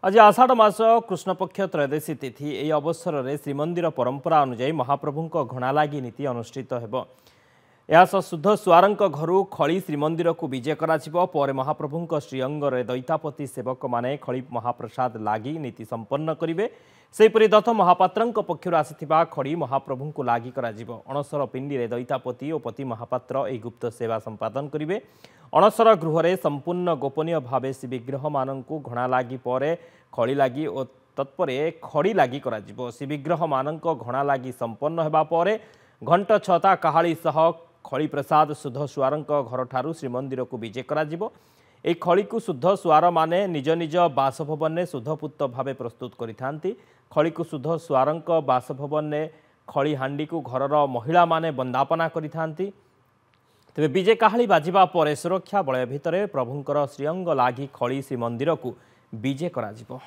आज आषाढ़ मास कृष्णपक्ष त्रयोदशी तिथि यह अवसर में श्रीमंदिर परंपरा अनुजाई महाप्रभु घणा लगी नीति अनुष्ठित हो। शुद्ध सुआर घर खली श्रीमंदिर को विजे कर महाप्रभु श्रीअंगे दैतापति सेवक माने खली महाप्रसाद लगी नीति संपन्न करेंगे। सेहीपरि दत्त महापात्र पक्षर आसीथिबा खड़ी महाप्रभु को लगी अणसर पिंडी में दैतापति और पति महापात्र यह गुप्त सेवा संपादन करेंगे। अणसर गृह में संपूर्ण गोपनीय भाव श्री विग्रह मानू घणा लगी पर खड़ी लगी और तत्पर खड़ी लगी श्री विग्रह मानक घणा लगी संपन्न होगा पर घंट छता काहाली सह खड़ी प्रसाद शुद्ध सुआर घर ठारू श्रीमंदिर को विजे कर खड़ी को शुद्ध सुआर माने निज निज बासभवन में शुद्धपूत भाव प्रस्तुत करिथांती। खड़ी को शुद्ध सुआर बासभवन में खड़ी हांडी को घरर महिला माने वंदापना करिथांती। तेबे विजे काहाली बाजिबा पर सुरक्षा बलय भितर प्रभुंकर श्रीअंग लागी खड़ी श्रीमंदिर को विजे कराजिबो।